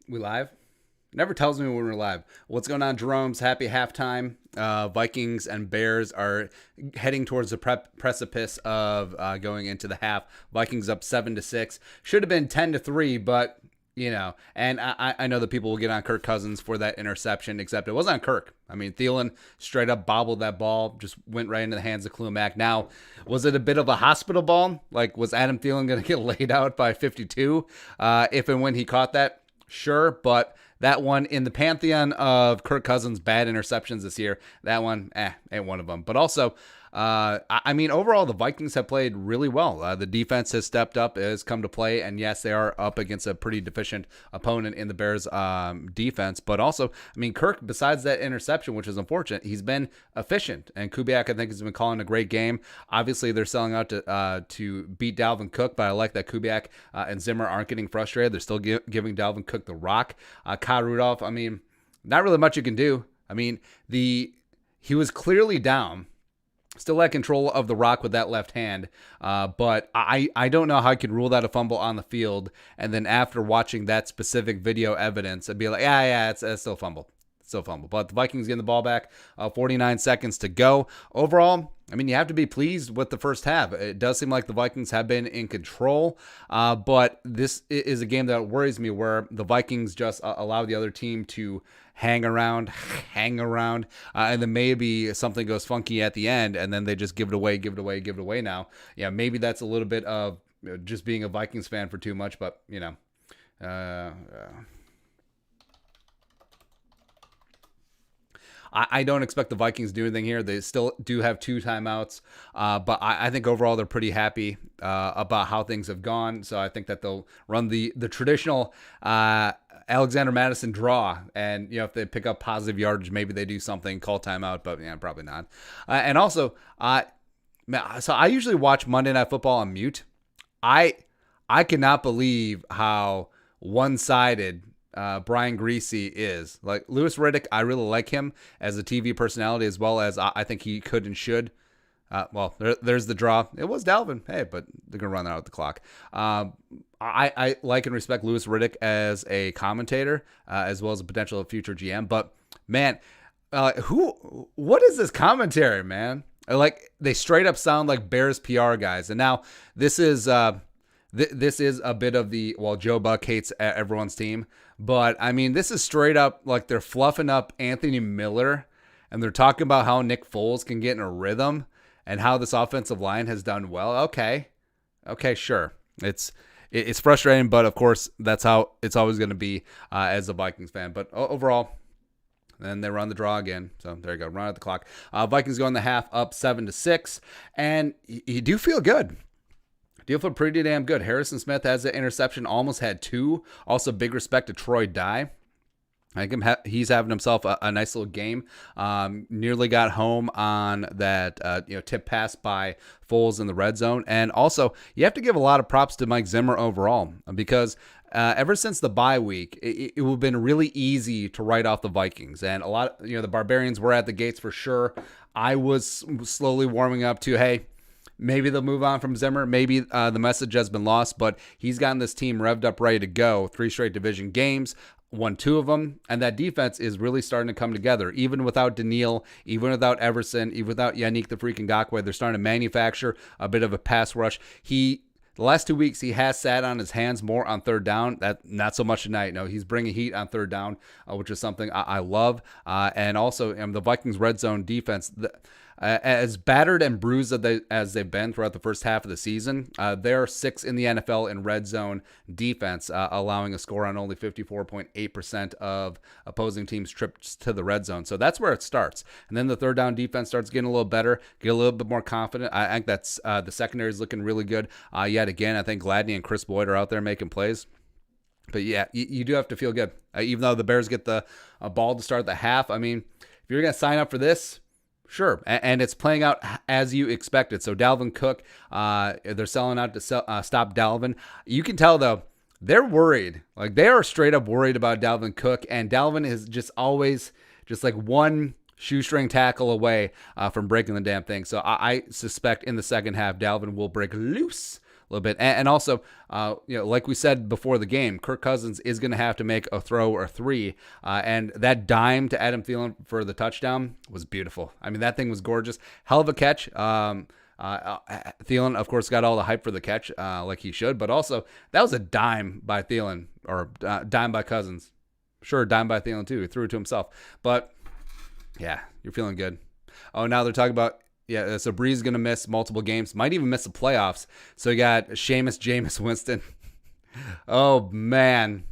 We live? Never tells me when we're live. What's going on, Jerome's? Happy halftime. Vikings and Bears are heading towards the precipice of going into the half. Vikings up 7-6. Should have been 10-3, but and I know that people will get on Kirk Cousins for that interception, except it wasn't on Kirk. I mean, Thielen straight up bobbled that ball, just went right into the hands of Klumack. Now, was it a bit of a hospital ball? Like, was Adam Thielen going to get laid out by 52 if and when he caught that? Sure, but that one in the pantheon of Kirk Cousins' bad interceptions this year, that one, ain't one of them. But also, I mean, overall, the Vikings have played really well. The defense has stepped up, has come to play, and yes, they are up against a pretty deficient opponent in the Bears' defense. But also, I mean, Kirk, besides that interception, which is unfortunate, he's been efficient, and Kubiak, I think, has been calling a great game. Obviously, they're selling out to beat Dalvin Cook, but I like that Kubiak and Zimmer aren't getting frustrated. They're still giving Dalvin Cook the rock. Kyle Rudolph, I mean, not really much you can do. I mean, he was clearly down. Still had control of the rock with that left hand, but I don't know how I could rule that a fumble on the field, and then after watching that specific video evidence, I'd be like, it's still a fumble. Still a fumble. But the Vikings getting the ball back, 49 seconds to go. Overall, I mean, you have to be pleased with the first half. It does seem like the Vikings have been in control, but this is a game that worries me where the Vikings just allow the other team to hang around, and then maybe something goes funky at the end, and then they just give it away now. Yeah, maybe that's a little bit of just being a Vikings fan for too much, but, I don't expect the Vikings to do anything here. They still do have 2 timeouts, but I think overall they're pretty happy about how things have gone. So I think that they'll run the traditional Alexander Madison draw, and if they pick up positive yardage, maybe they do something, call timeout, but probably not. And also, so I usually watch Monday Night Football on mute. I cannot believe how one-sided Brian Greasy is. Like, Louis Riddick, I really like him as a TV personality, as well as I think he could and should. There's the draw. It was Dalvin. Hey, but they're going to run out the clock. I like and respect Louis Riddick as a commentator, as well as a potential future GM. But, man, what is this commentary, man? Like, they straight up sound like Bears PR guys. And now this is this is a bit of the, Joe Buck hates everyone's team. But, I mean, this is straight up like they're fluffing up Anthony Miller, and they're talking about how Nick Foles can get in a rhythm and how this offensive line has done well. Okay, sure. It's frustrating, but of course that's how it's always going to be as a Vikings fan. But overall, then they run the draw again. So there you go, run out the clock. Vikings go in the half up 7-6, and you do feel good. Do feel pretty damn good. Harrison Smith has an interception, almost had 2. Also, big respect to Troy Dye. I think he's having himself a nice little game. Nearly got home on that tip pass by Foles in the red zone. And also, you have to give a lot of props to Mike Zimmer overall, because ever since the bye week, it would have been really easy to write off the Vikings. And a lot, the Barbarians were at the gates for sure. I was slowly warming up to, hey, maybe they'll move on from Zimmer. Maybe the message has been lost, but he's gotten this team revved up, ready to go. 3 straight division games, won 2 of them, and that defense is really starting to come together. Even without Daniil, even without Everson, even without Yannick the freaking Ngakoue, they're starting to manufacture a bit of a pass rush. The last 2 weeks, he has sat on his hands more on third down. That not so much tonight. No, he's bringing heat on third down, which is something I love. And also, the Vikings' red zone defense, as battered and bruised as they've been throughout the first half of the season, they're 6th in the NFL in red zone defense, allowing a score on only 54.8% of opposing teams' trips to the red zone. So that's where it starts. And then the third down defense starts getting a little better, get a little bit more confident. I think that's the secondary is looking really good. Yet again, I think Gladney and Chris Boyd are out there making plays. But yeah, you do have to feel good. Even though the Bears get the ball to start the half, I mean, if you're going to sign up for this, sure, and it's playing out as you expected. So Dalvin Cook, they're selling out to stop Dalvin. You can tell, though, they're worried. Like, they are straight up worried about Dalvin Cook, and Dalvin is just always just like one shoestring tackle away from breaking the damn thing. So I suspect in the second half, Dalvin will break loose little bit. And also, like we said before the game, Kirk Cousins is going to have to make a throw or three. And that dime to Adam Thielen for the touchdown was beautiful. I mean, that thing was gorgeous. Hell of a catch. Thielen, of course, got all the hype for the catch, like he should. But also, that was a dime by Thielen, or dime by Cousins. Sure, dime by Thielen, too. He threw it to himself. But, yeah, you're feeling good. Oh, now they're talking about, so Brees going to miss multiple games. Might even miss the playoffs. So you got Jameis Winston. Oh, man.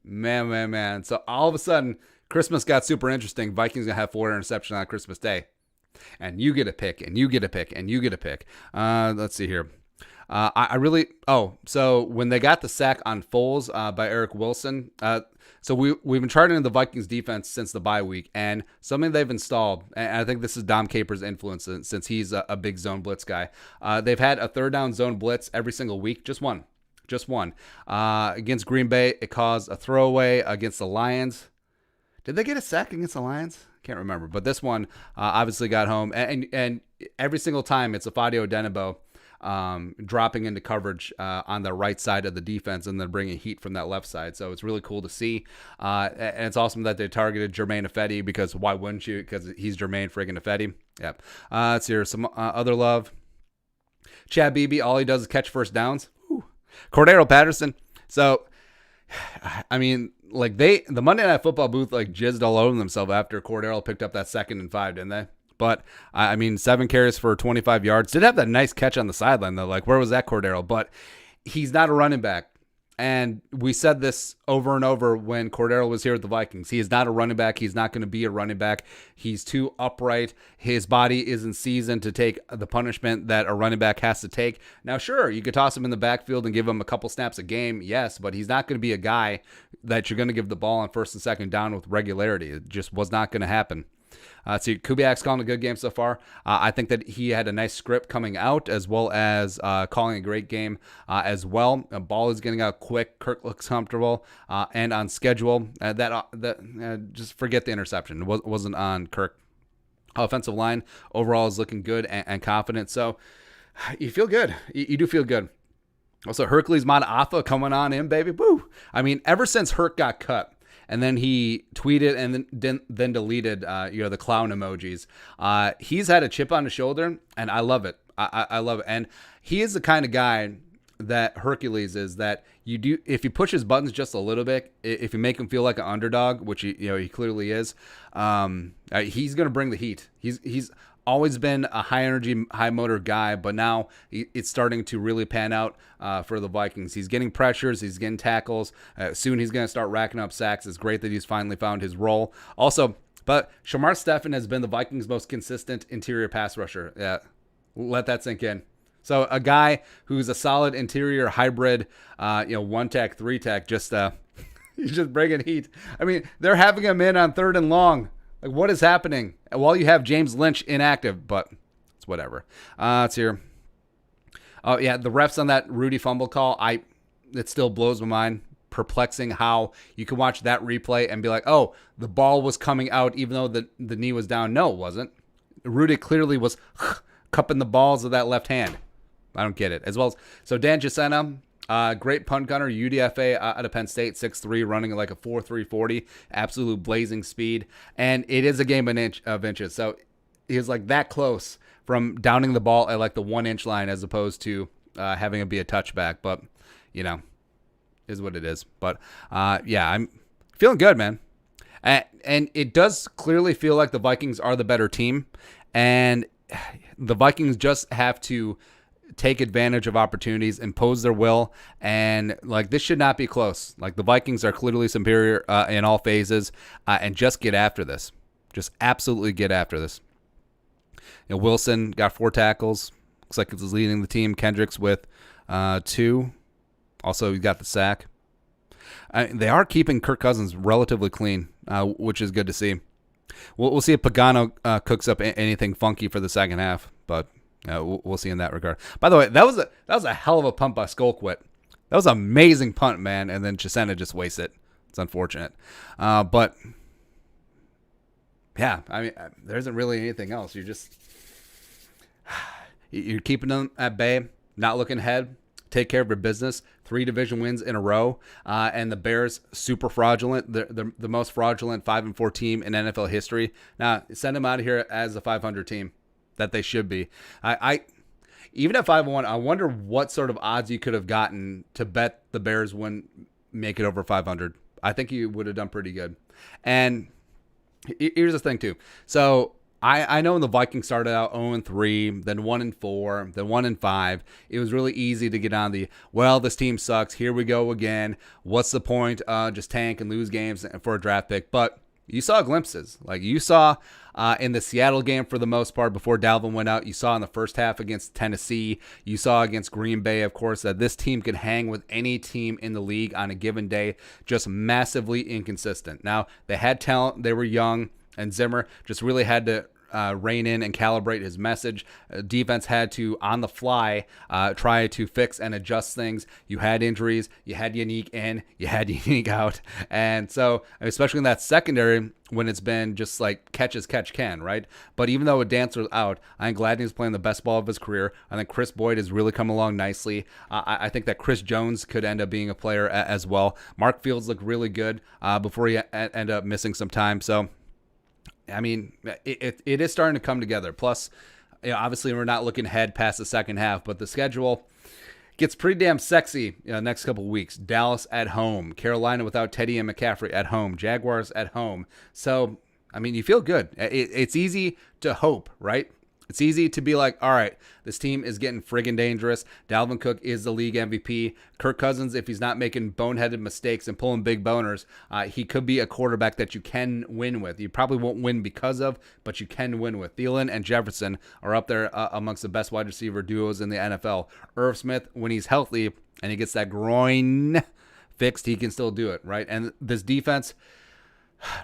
Man. So all of a sudden, Christmas got super interesting. Vikings going to have 4 interceptions on Christmas Day. And you get a pick, and you get a pick, and you get a pick. Let's see here. So when they got the sack on Foles by Eric Wilson, so we've been charting the Vikings defense since the bye week, and something they've installed, and I think this is Dom Capers' influence since he's a big zone blitz guy. They've had a third down zone blitz every single week, just one. Against Green Bay, it caused a throwaway. Against the Lions, did they get a sack against the Lions? Can't remember, but this one obviously got home, and every single time it's a Fadio Denebo dropping into coverage on the right side of the defense and then bringing heat from that left side. So it's really cool to see. And it's awesome that they targeted Jermaine Ifedi, because why wouldn't you? Because he's Jermaine friggin' Ifedi. Yep. Let's hear some other love. Chad Beebe, all he does is catch first downs. Whew. Cordero Patterson. So, I mean, like the Monday Night Football booth like jizzed all over themselves after Cordero picked up that 2nd and 5, didn't they? But, I mean, 7 carries for 25 yards. Did have that nice catch on the sideline, though. Like, where was that Cordero? But he's not a running back. And we said this over and over when Cordero was here with the Vikings. He is not a running back. He's not going to be a running back. He's too upright. His body isn't seasoned to take the punishment that a running back has to take. Now, sure, you could toss him in the backfield and give him a couple snaps a game, yes, but he's not going to be a guy that you're going to give the ball on 1st and 2nd down with regularity. It just was not going to happen. So Kubiak's calling a good game so far. I think that he had a nice script coming out, as well as calling a great game as well. The ball is getting out quick. Kirk looks comfortable and on schedule. Just forget the interception. It wasn't on Kirk. Offensive line overall is looking good and confident. So you feel good. You do feel good. Also, Hercules Mataafa coming on in, baby. Woo! I mean, ever since Herc got cut, and then he tweeted and then deleted, the clown emojis. He's had a chip on his shoulder, and I love it. I love it. And he is the kind of guy that Hercules is, that you do, if you push his buttons just a little bit, if you make him feel like an underdog, which he clearly is, he's going to bring the heat. He's always been a high energy, high motor guy, but now it's starting to really pan out for the Vikings. He's getting pressures, he's getting tackles. Soon he's going to start racking up sacks. It's great that he's finally found his role. Also, but Shamar Stephen has been the Vikings' most consistent interior pass rusher. Yeah, let that sink in. So a guy who's a solid interior hybrid, 1-tech, 3-tech, just he's just bringing heat. I mean, they're having him in on 3rd and long. Like, what is happening? While you have James Lynch inactive, but it's whatever. Let's hear. Oh, yeah, the refs on that Rudy fumble call, it still blows my mind. Perplexing how you can watch that replay and be like, oh, the ball was coming out even though the knee was down. No, it wasn't. Rudy clearly was cupping the balls of that left hand. I don't get it. As well as, so Dan Jacinta, great punt gunner, UDFA out of Penn State, 6'3", running like a 4.3 40, absolute blazing speed. And it is a game of inches. So he was like that close from downing the ball at like the 1-inch line as opposed to having it be a touchback. But, is what it is. But, I'm feeling good, man. And it does clearly feel like the Vikings are the better team. And the Vikings just have to take advantage of opportunities, impose their will, and like this should not be close. Like the Vikings are clearly superior in all phases, and just get after this. Just absolutely get after this. Wilson got 4 tackles. Looks like he's leading the team. Kendricks with 2. Also, he got the sack. They are keeping Kirk Cousins relatively clean, which is good to see. We'll see if Pagano cooks up anything funky for the second half, but we'll see in that regard. By the way, that was a hell of a punt by Skullquit. That was an amazing punt, man, and then Chisena just wastes it. It's unfortunate. But, yeah, I mean, there isn't really anything else. You're keeping them at bay, not looking ahead, take care of your business. 3 division wins in a row, and the Bears super fraudulent. The most fraudulent 5-4 team in NFL history. Now send them out of here as a 500 team that they should be. I even at 5-1, I wonder what sort of odds you could have gotten to bet the Bears wouldn't make it over 500. I think you would have done pretty good. And here's the thing too. So I know when the Vikings started out 0-3, then 1-4, then 1-5, it was really easy to get on the, well, this team sucks. Here we go again. What's the point? Just tank and lose games for a draft pick. But you saw glimpses. Like you saw in the Seattle game for the most part before Dalvin went out. You saw in the first half against Tennessee. You saw against Green Bay, of course, that this team could hang with any team in the league on a given day. Just massively inconsistent. Now, they had talent. They were young. And Zimmer just really had to rein in and calibrate his message. Defense had to, on the fly, try to fix and adjust things. You had injuries. You had Unique in. You had Unique out. And so, especially in that secondary, when it's been just like catch as catch can, right? But even though Dantzler's out, I'm glad he's playing the best ball of his career. I think Chris Boyd has really come along nicely. I think that Chris Jones could end up being a player as well. Mark Fields looked really good before he ended up missing some time. So, I mean, it is starting to come together. Plus, obviously, we're not looking ahead past the second half, but the schedule gets pretty damn sexy next couple of weeks. Dallas at home, Carolina without Teddy and McCaffrey at home, Jaguars at home. So, I mean, you feel good. It's easy to hope, right? It's easy to be like, all right, this team is getting friggin' dangerous. Dalvin Cook is the league MVP. Kirk Cousins, if he's not making boneheaded mistakes and pulling big boners, he could be a quarterback that you can win with. You probably won't win because of, but you can win with. Thielen and Jefferson are up there amongst the best wide receiver duos in the NFL. Irv Smith, when he's healthy and he gets that groin fixed, he can still do it, right? And this defense,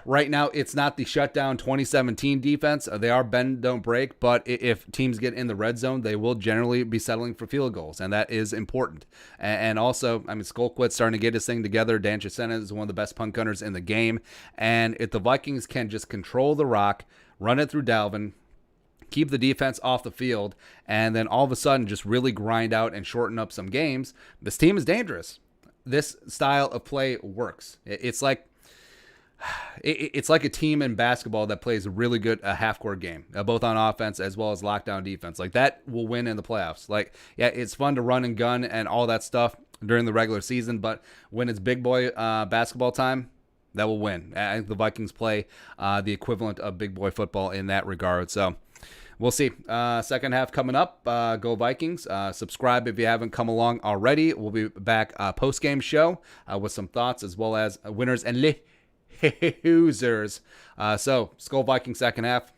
right now, it's not the shutdown 2017 defense. They are bend, don't break, but if teams get in the red zone, they will generally be settling for field goals, and that is important. And also, I mean, Skolquit's starting to get his thing together. Dan Chisena is one of the best punt gunners in the game, and if the Vikings can just control the rock, run it through Dalvin, keep the defense off the field, and then all of a sudden just really grind out and shorten up some games, this team is dangerous. This style of play works. It's like a team in basketball that plays a really good half-court game, both on offense as well as lockdown defense. Like, that will win in the playoffs. Like, yeah, it's fun to run and gun and all that stuff during the regular season, but when it's big boy basketball time, that will win. I think the Vikings play the equivalent of big boy football in that regard. So we'll see. Second half coming up. Go Vikings. Subscribe if you haven't come along already. We'll be back post-game show with some thoughts as well as winners and losers. So, Skull Vikings second half.